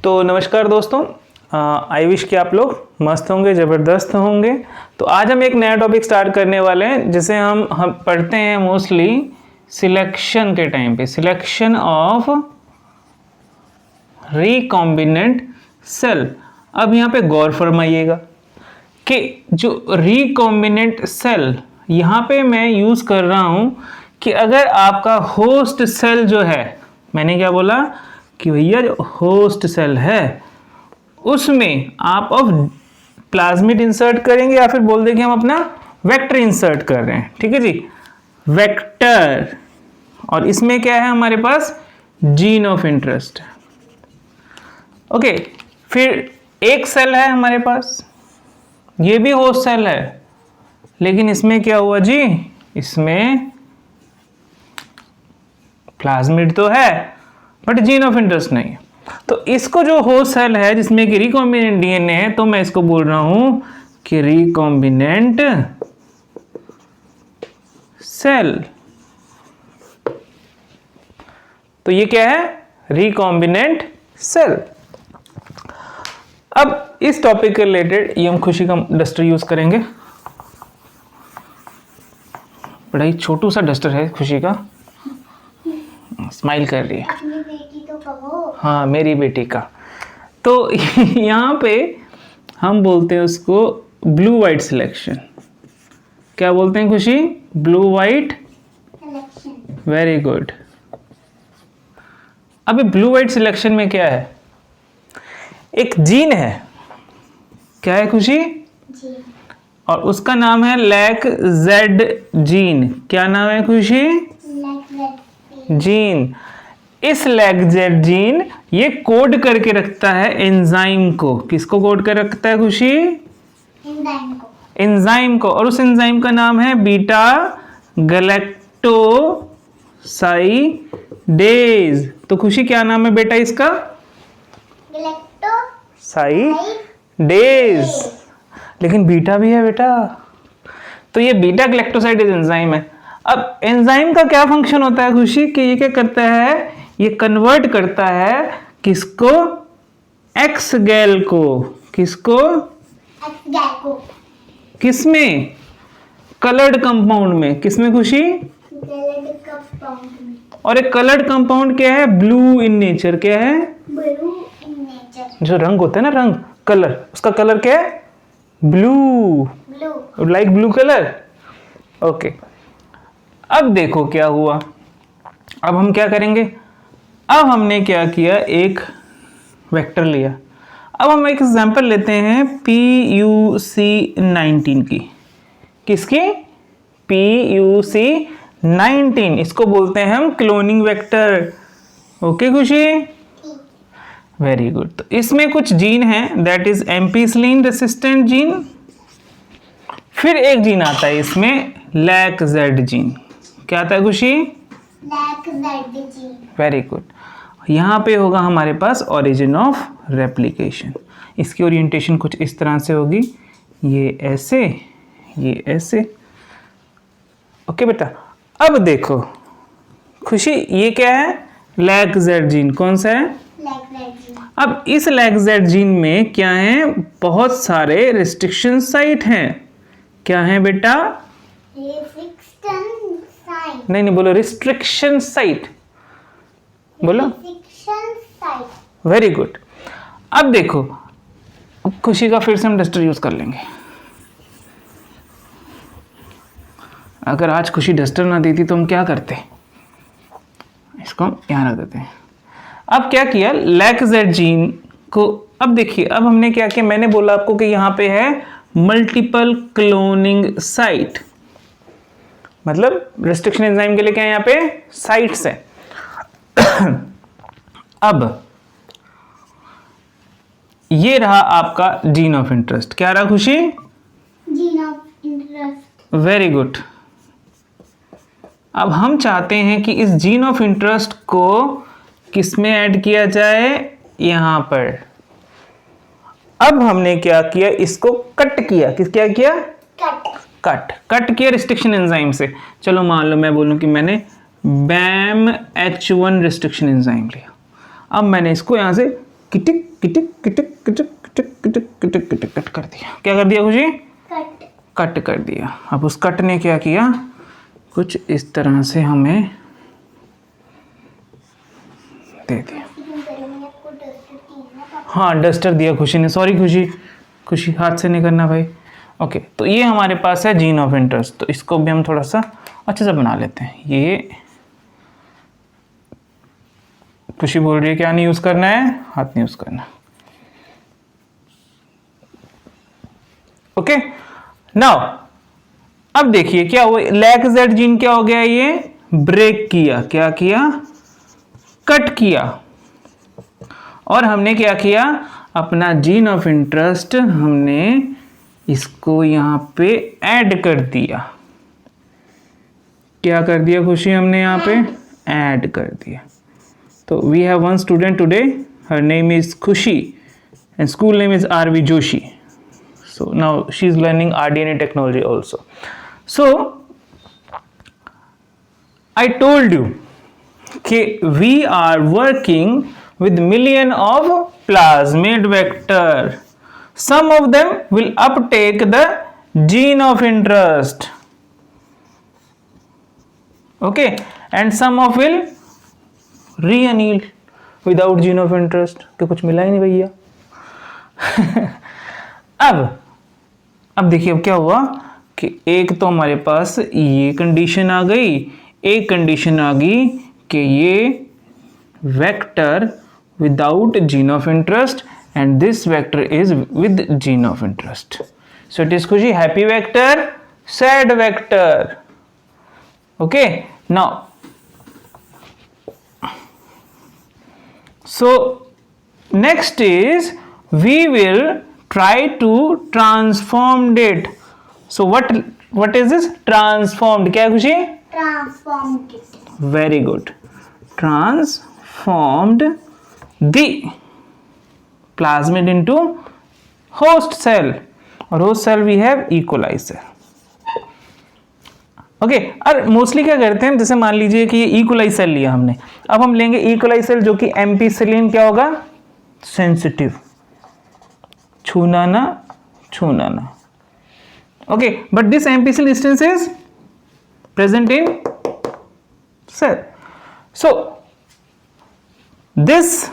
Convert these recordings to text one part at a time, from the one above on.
तो नमस्कार दोस्तों, आई विश कि आप लोग मस्त होंगे, ज़बरदस्त होंगे। तो आज हम एक नया टॉपिक स्टार्ट करने वाले हैं जिसे हम पढ़ते हैं मोस्टली सिलेक्शन के टाइम पे, सिलेक्शन ऑफ रिकॉम्बिनेंट सेल। अब यहाँ पे गौर फरमाइएगा कि जो रिकॉम्बिनेंट सेल यहाँ पे मैं यूज़ कर रहा हूँ कि अगर आपका होस्ट सेल जो है, मैंने क्या बोला कि भैया जो होस्ट सेल है उसमें आप अब प्लाज्मिड इंसर्ट करेंगे या फिर बोल दें कि हम अपना वेक्टर इंसर्ट कर रहे हैं। ठीक है जी, वेक्टर। और इसमें क्या है हमारे पास, जीन ऑफ इंटरेस्ट। ओके, फिर एक सेल है हमारे पास, ये भी होस्ट सेल है, लेकिन इसमें क्या हुआ जी, इसमें प्लाज्मिड तो है बट जीन ऑफ इंटरेस्ट नहीं है। तो इसको जो होस्ट सेल है जिसमें कि रिकॉम्बिनेंट डीएनए है, तो मैं इसको बोल रहा हूं कि रिकॉम्बिनेंट सेल। तो ये क्या है, रिकॉम्बिनेंट सेल। अब इस टॉपिक के रिलेटेड ये हम खुशी का डस्टर यूज करेंगे। बड़ा ही छोटू सा डस्टर है खुशी का, स्माइल कर रही है। अपनी बेटी तो कहो। हाँ, मेरी बेटी का। तो यहाँ पे हम बोलते हैं उसको ब्लू वाइट सिलेक्शन। क्या बोलते हैं खुशी, blue white selection. Very good. अभी ब्लू वाइट सिलेक्शन में क्या है, एक जीन है, क्या है खुशी, जी। और उसका नाम है लैक जेड जीन। क्या नाम है खुशी, जीन। इस लैक-जेड जीन ये कोड करके रखता है एंजाइम को। किसको कोड कर रखता है खुशी, एंजाइम को। एंजाइम को। और उस एंजाइम का नाम है बीटा गैलेक्टोसाइडेज। तो खुशी क्या नाम है बेटा इसका, गैलेक्टोसाइडेज। लेकिन बीटा भी है बेटा, तो ये बीटा गैलेक्टोसाइडेज एंजाइम है। अब एंजाइम का क्या फंक्शन होता है खुशी, कि ये क्या करता है, ये कन्वर्ट करता है किसको, एक्स गैल को। किसको, एक्स गैल को। किसमें, कलर्ड कंपाउंड में। किसमें खुशी, कलर्ड कंपाउंड में। और एक कलर्ड कंपाउंड क्या है, ब्लू इन नेचर। क्या है, ब्लू इन नेचर। जो रंग होता है ना, रंग, कलर, उसका कलर क्या है, blue. Blue, like blue colour. Okay, अब देखो क्या हुआ। अब हम क्या करेंगे, अब हमने क्या किया, एक वेक्टर लिया। अब हम एक एग्जांपल लेते हैं PUC19 की। किसकी, PUC19। इसको बोलते हैं हम क्लोनिंग वेक्टर। ओके खुशी, वेरी गुड। तो इसमें कुछ जीन है, that is ampicillin resistant gene. फिर एक जीन आता है इसमें लैक जेड जीन। क्या आता है खुशी, lac Z gene. Very good. यहाँ पे होगा हमारे पास ओरिजिन ऑफ रेप्लिकेशन। इसकी ओरिएंटेशन कुछ इस तरह से होगी, ये ऐसे, ये ऐसे। ओके बेटा, अब देखो खुशी, ये क्या है, लैक जेड जीन। कौन सा है, लैक जेड जीन। अब इस लैक जेड जीन में क्या है, बहुत सारे रिस्ट्रिक्शन साइट हैं। क्या है बेटा, रिस्ट्रिक्शन साइट। नहीं बोलो, रिस्ट्रिक्शन साइट बोलो, रिस्ट्रिक्शन साइट। Very good. अब देखो, अब खुशी का फिर से हम डस्टर यूज कर लेंगे। अगर आज खुशी डस्टर ना देती तो हम क्या करते, इसको हम यहाँ रख देते हैं। अब क्या किया, लैक जेड जीन को, अब देखिए, अब हमने क्या किया, मैंने बोला आपको कि यहाँ पे है मल्टीपल क्लोनिंग साइट। मतलब रेस्ट्रिक्शन एंजाइम के लिए क्या है, यहाँ पे साइट्स है। अब ये रहा आपका जीन ऑफ इंटरेस्ट। क्या रहा खुशी, gene of interest. Very good. अब हम चाहते हैं कि इस जीन ऑफ इंटरेस्ट को किसमें ऐड किया जाए, यहां पर। अब हमने क्या किया, इसको कट किया। क्या किया, कट किया रिस्ट्रिक्शन एंजाइम से। चलो मान लो मैं बोलूं कि मैंने BAM H1 रिस्ट्रिक्शन एंजाइम लिया। अब मैंने इसको यहाँ से किटिक किटिक किटिक किटिक किटिक किटिक किटिक किटिक कट कर दिया। क्या कर दिया खुशी? कट। कट कर दिया। अब उस कट ने क्या किया, कुछ इस तरह से हमें दे दिया। हाँ डस्टर दिया खुशी ने, सॉरी खुशी, खुशी हाथ से नहीं करना भाई। ओके तो ये हमारे पास है जीन ऑफ इंटरेस्ट, तो इसको भी हम थोड़ा सा अच्छे से बना लेते हैं। ये खुशी बोल रही है क्या नहीं यूज करना है, हाथ नहीं यूज करना। ओके नाउ अब देखिए क्या हुआ, लैक जेड जीन क्या हो गया, ये ब्रेक किया, क्या किया, कट किया। और हमने क्या किया, अपना जीन ऑफ इंटरेस्ट हमने इसको यहां पे ऐड कर दिया। क्या कर दिया खुशी, हमने यहां पे ऐड कर दिया। तो we have one student today, her name is Khushi and school name is RV Joshi. So now she is learning RDNA technology also. So I told you कि we are working with million of plasmid vector. Some of them will uptake the gene of interest. Okay, and some of will reannihilate without gene of interest. तो कुछ मिला ही नहीं भैया. अब देखिए अब क्या हुआ कि एक तो हमारे पास ये कंडीशन आ गई, एक कंडीशन आ गई कि ये vector without gene of interest and this vector is with gene of interest. So it is खुशी happy vector, sad vector. Okay now so next is we will try to transform it. So what is this transformed? क्या है खुशी? Transformed it. Very good. Transformed the plasmid into host cell, और host cell we have E. coli cell. Okay और mostly क्या करते हैं, जैसे मान लीजिए कि ये ई कोलाई सेल लिया हमने, अब हम लेंगे ई कोलाई सेल जो कि एम्पिसिलिन क्या होगा, सेंसिटिव, छूना ना छूना ना. Okay but this ampicillin instance is present in cell. So this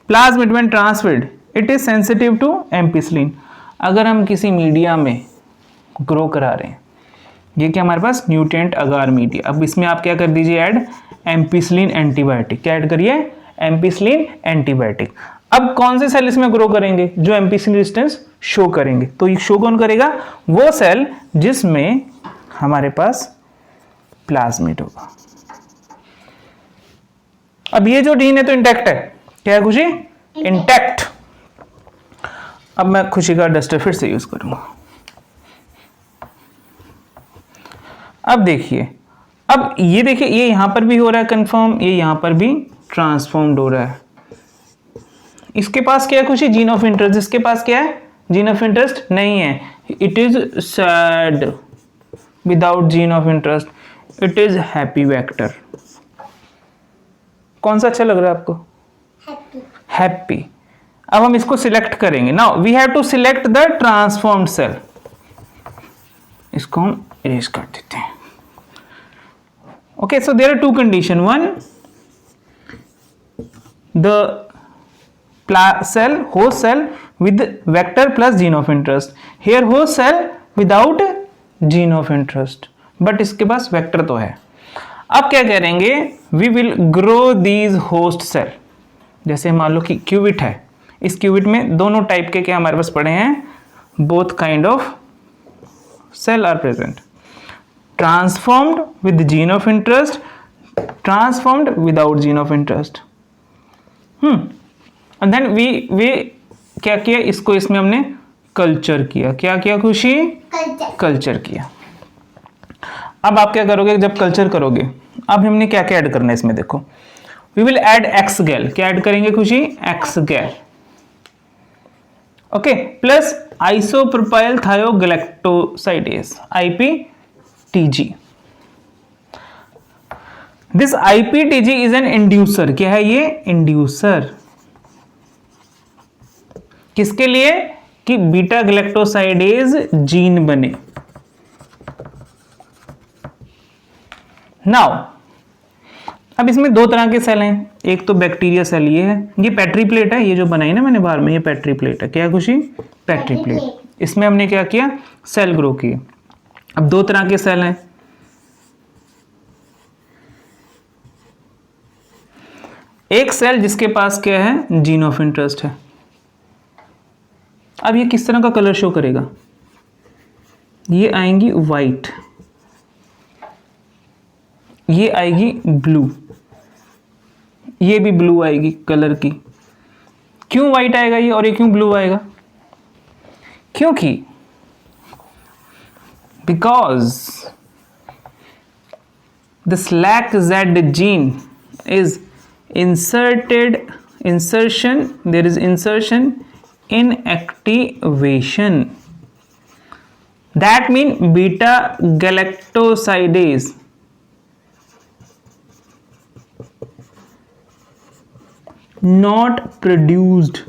plasmid when transferred it is sensitive to ampicillin. अगर हम किसी मीडिया में ग्रो करा रहे हैं, ये क्या हमारे पास न्यूट्रिएंट अगार मीडिया, अब इसमें आप क्या कर दीजिए ऐड एम्पिसिलिन एंटीबायोटिक. क्या ऐड करिए, एम्पिसिलिन एंटीबायोटिक. अब कौन से सेल इसमें ग्रो करेंगे, जो एम्पिसिलिन रेजिस्टेंस शो करेंगे. तो ये शो कौन करेगा, वो सेल जिसमें हमारे पास प्लाज्मिड होगा. अब ये जो डीएनए तो इंटैक्ट है, क्या है खुशी, इंटैक्ट. अब मैं खुशी का डस्टर फिर से यूज करूंगा. अब देखिए, अब ये देखिए ये यहां पर भी हो रहा है कंफर्म, ये यहां पर भी ट्रांसफॉर्म्ड हो रहा है. इसके पास क्या है खुशी, जीन ऑफ इंटरेस्ट. इसके पास क्या है, जीन ऑफ इंटरेस्ट नहीं है. It is sad without gene of interest. It is happy vector. कौन सा अच्छा लग रहा है आपको, Happy. हैप्पी. अब हम इसको सिलेक्ट करेंगे. Now we have to select the transformed cell. इसको हम इरेज कर देते हैं. Okay so there are two condition. One, the cell host cell with vector plus gene of interest. Here host cell without gene of interest, but इसके पास vector तो है. अब क्या करेंगे, we will grow these host cell. जैसे मान लो कि qubit है, इस क्यूबिट में दोनों टाइप के क्या हमारे पास पड़े हैं, both kind of cell are present. Transformed with gene of interest, transformed without gene of interest. And then we क्या किया, इसको इसमें हमने कल्चर किया. क्या किया खुशी, Culture. कल्चर किया. अब आप क्या करोगे, जब कल्चर करोगे, अब हमने क्या क्या ऐड करना है इसमें, देखो वी विल ऐड एक्स गैल. क्या ऐड करेंगे खुशी, X gal. Okay plus isopropyl thiogalactosidase IPTG. This IPTG is an inducer. क्या है ये? इंड्यूसर। किसके लिए? कि बीटा गैलेक्टोसाइडेज जीन बने। नाउ अब इसमें दो तरह के सेल हैं, एक तो बैक्टीरिया सेल ये है, ये पेट्री प्लेट है, ये जो बनाई ना मैंने बाहर में, ये पेट्री प्लेट है। क्या है खुशी? Petri plate. इसमें हमने क्या किया? सेल ग्रो किए। अब दो तरह के सेल हैं, एक सेल जिसके पास क्या है? जीन ऑफ इंटरेस्ट है। अब ये किस तरह का कलर शो करेगा? ये आएंगी वाइट, ये आएगी ब्लू, ये भी ब्लू आएगी कलर की। क्यों वाइट आएगा ये और ये क्यों ब्लू आएगा? क्योंकि because the SLAC Z gene is there is insertion in activation. That means beta galactosidase not produced.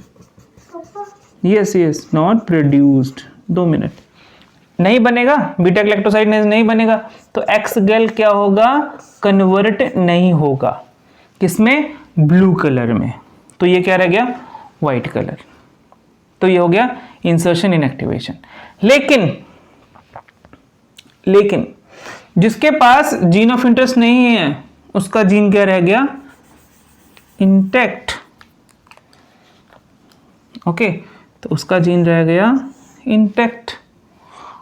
Yes, not produced. 2 minute नहीं बनेगा, बीटा गैलेक्टोसाइडेज नहीं बनेगा तो एक्स गैल क्या होगा? कन्वर्ट नहीं होगा। किसमें? ब्लू कलर में। तो ये क्या रह गया? White colour. तो ये हो गया इंसर्शन इन एक्टिवेशन। लेकिन जिसके पास जीन ऑफ इंटरेस्ट नहीं है उसका जीन क्या रह गया? इंटैक्ट। ओके, तो उसका जीन रह गया इंटैक्ट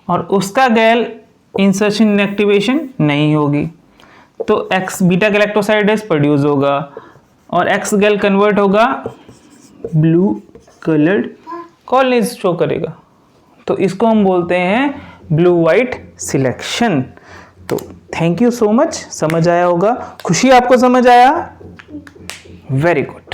और उसका गैल इंसर्शन इन एक्टिवेशन नहीं होगी। तो एक्स बीटा गैलेक्टोसाइडेज प्रोड्यूस होगा और एक्स गैल कन्वर्ट होगा ब्लू कलर्ड कॉलोनीज शो करेगा। तो इसको हम बोलते हैं ब्लू वाइट सिलेक्शन। तो थैंक यू सो मच, समझ आया होगा। खुशी आपको समझ आया? Very good.